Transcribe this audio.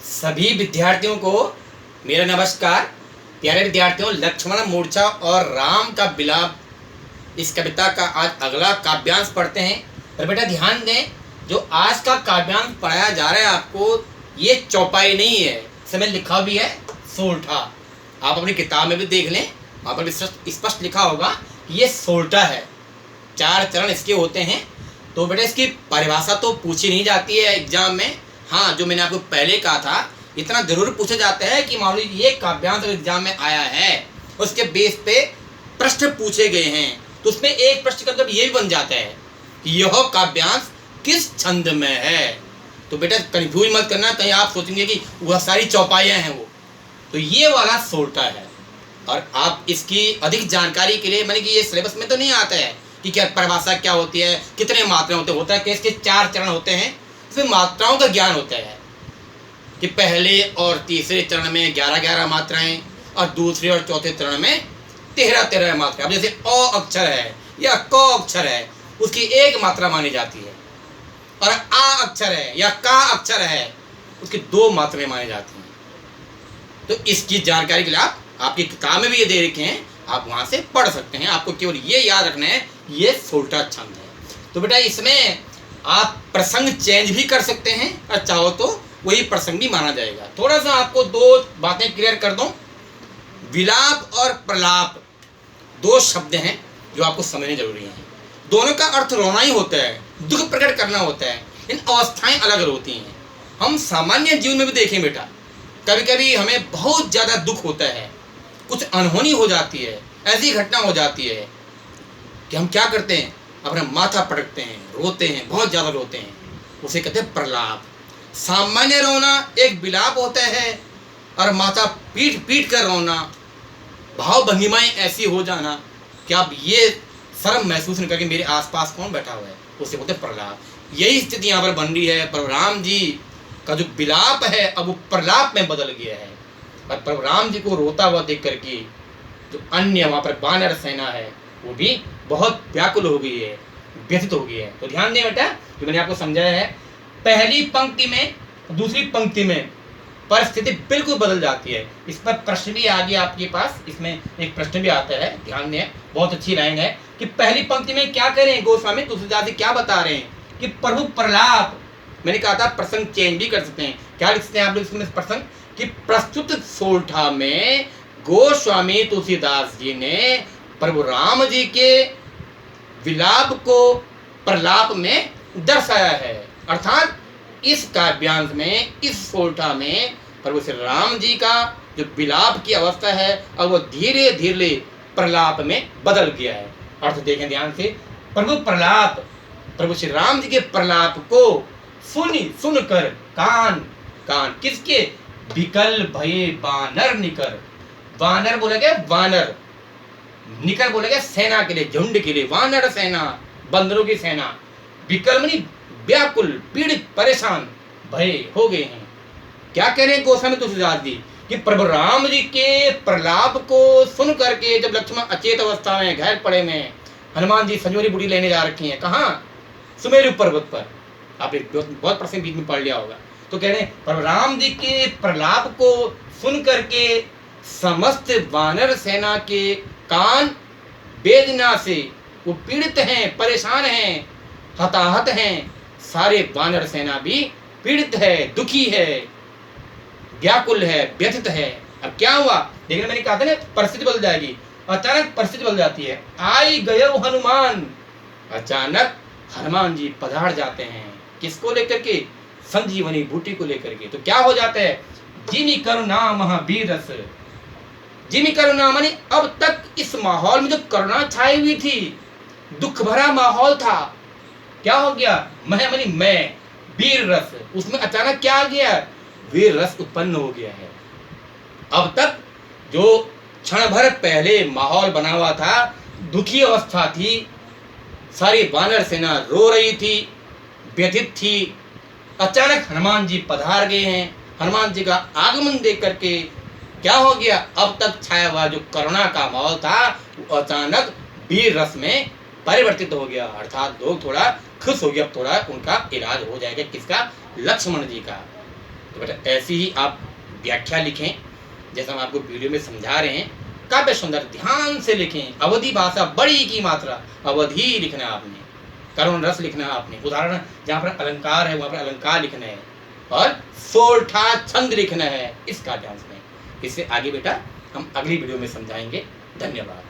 सभी विद्यार्थियों को मेरा नमस्कार। प्यारे विद्यार्थियों, लक्ष्मण मूर्छा और राम का विलाप इस कविता का आज अगला काव्यांश पढ़ते हैं। पर बेटा ध्यान दें, जो आज का काव्यांश पढ़ाया जा रहा है आपको, ये चौपाई नहीं है, इसमें लिखा भी है सोरठा। आप अपनी किताब में भी देख लें, वहाँ पर भी स्पष्ट लिखा होगा कि ये सोरठा है। 4 चरण इसके होते हैं। तो बेटा इसकी परिभाषा तो पूछी नहीं जाती है एग्जाम में। हाँ, जो मैंने आपको पहले कहा था, इतना जरूर पूछा जाता है कि मान लीजिए ये काव्यांश एग्जाम में आया है, उसके बेस पे प्रश्न पूछे गए हैं, तो उसमें एक प्रश्न का मतलब ये भी बन जाता है कि यह काव्यांश किस छंद में है। तो बेटा कंफ्यूज मत करना, कहीं आप सोचेंगे कि वह सारी चौपाइयाँ हैं वो। तो ये वाला सोरठा है। और आप इसकी अधिक जानकारी के लिए, मैंने कि ये सिलेबस में तो नहीं आता है कि क्या परिभाषा क्या होती है, कितने मात्राएं होते हैं कि इसके 4 चरण होते हैं। इसमें मात्राओं का ज्ञान होता है कि पहले और तीसरे चरण में 11-11 मात्राएं और दूसरे और चौथे चरण में 13-13 मात्राएं। अब जैसे अ अक्षर है या क अक्षर है, उसकी 1 मात्रा मानी जाती है, और आ अक्षर है या का अक्षर है, उसकी 2 मात्राएं मानी जाती हैं। तो इसकी जानकारी के लिए आपकी किताब में भी ये दे रखे हैं, आप वहां से पढ़ सकते हैं। आपको केवल ये याद रखना है, ये सोरठा छंद है। तो बेटा इसमें आप प्रसंग चेंज भी कर सकते हैं, और चाहो तो वही प्रसंग भी माना जाएगा। थोड़ा सा आपको 2 बातें क्लियर कर दूं। विलाप और प्रलाप 2 शब्द हैं जो आपको समझने जरूरी हैं। दोनों का अर्थ रोना ही होता है, दुख प्रकट करना होता है। इन अवस्थाएं अलग होती हैं। हम सामान्य जीवन में भी देखें बेटा, कभी कभी हमें बहुत ज़्यादा दुख होता है, कुछ अनहोनी हो जाती है, ऐसी घटना हो जाती है कि हम क्या करते हैं, अपना माथा पटकते हैं, रोते हैं, बहुत ज़्यादा रोते हैं। उसे कहते हैं प्रलाप। सामान्य रोना एक विलाप होता है, और माथा पीट पीट कर रोना, भाव भंगिमाएं ऐसी हो जाना कि आप ये शर्म महसूस नहीं करके मेरे आसपास कौन बैठा हुआ है, उसे बोलते हैं प्रलाप। यही स्थिति यहाँ पर बन रही है। प्रभु राम जी का जो विलाप है अब वो प्रलाप में बदल गया है। और प्रभु राम जी को रोता हुआ देख करके जो अन्य वहाँ पर वानर सेना है, वो भी बहुत व्याकुल हो गई है, व्यथित हो गई है। तो ध्यान दें बेटा, जो मैंने आपको समझाया है, पहली पंक्ति में दूसरी पंक्ति में परिस्थिति बिल्कुल बदल जाती है। इस पर प्रश्न भी आ गया आपके पास, इसमें एक प्रश्न भी आता है, ध्यान दें, बहुत अच्छी लाइन है कि पहली पंक्ति में क्या करें, गोस्वामी तुलसीदास जी क्या बता रहे हैं कि प्रभु प्रलाप। मैंने कहा था प्रसंग चेंज भी कर सकते हैं। क्या लिखते हैं आप लोग इसमें प्रसंग कि प्रस्तुत सोरठा में गोस्वामी तुलसीदास जी ने प्रभु राम जी के विलाप को प्रलाप में दर्शाया है। अर्थात इस काव्यांश में, इस सोरठा में प्रभु श्री राम जी का जो विलाप की अवस्था है, अब वो धीरे धीरे प्रलाप में बदल गया है। अर्थ देखें ध्यान से, प्रभु प्रलाप, प्रभु श्री राम जी के प्रलाप को सुनकर कान किसके, विकल भये वानर निकर। वानर बोला गया वानर, निकर बोला गया सेना के लिए, झुंड के लिए, वानर सेना, बंदरों की सेना। विकल मनी व्याकुल, पीड़ित, परेशान, भय हो गए हैं। क्या कह रहे हैं गोस्वामी तुलसीदास जी कि प्रभु राम जी के प्रलाप को सुन करके जब लक्ष्मण अचेत अवस्था में घायल पड़े में, हनुमान जी संजोरी बूटी लेने जा रखी हैं, कहाँ, सुमेरु पर्वत पर। आपने बहुत प्रश्न बीच में पढ़ लिया होगा। तो कह रहे हैं प्रभु राम जी के प्रलाप को सुन करके समस्त वानर सेना के कान वेदना से वो पीड़ित हैं, परेशान हैं, हताहत हैं। सारे वानर सेना भी पीड़ित है, दुखी है, व्याकुल है, व्यथित है। अब क्या हुआ, देखने मैंने कहा था ना, परिस्थिति बदल जाएगी। अचानक परिस्थिति बदल जाती है। आई गयो हनुमान, अचानक हनुमान जी पधार जाते हैं। किसको लेकर के, संजीवनी बूटी को लेकर के। तो क्या हो जाता है, जिमी करुणा महावीर रस। जिमी करुणा माने अब तक इस माहौल में जो करुणा छाई हुई थी, दुख भरा माहौल था, क्या हो गया, मैं वीर रस, उसमें अचानक क्या आ गया, वीर रस उत्पन्न हो गया है। अब तक जो क्षण भर पहले माहौल बना हुआ था, दुखी अवस्था थी, सारी वानर सेना रो रही थी, व्यथित थी, अचानक हनुमान जी पधार गए हैं। हनुमान जी का आगमन देख करके क्या हो गया, अब तक छाया हुआ जो करुणा का माहौल था वो अचानक वीर रस में परिवर्तित हो गया। अर्थात लोग थोड़ा खुश हो गया, अब थोड़ा उनका इलाज हो जाएगा, किसका, लक्ष्मण जी का। तो बेटा ऐसी ही आप व्याख्या लिखें जैसा हम आपको वीडियो में समझा रहे हैं। काव्य सुंदर ध्यान से लिखें। अवधि भाषा, बड़ी की मात्रा, अवधि लिखना है आपने, करुण रस लिखना है आपने। उदाहरण जहाँ पर अलंकार है वहाँ पर अलंकार लिखना है और सोरठा छंद लिखना है। इसका ध्यान रखें। इससे आगे बेटा हम अगली वीडियो में समझाएंगे। धन्यवाद।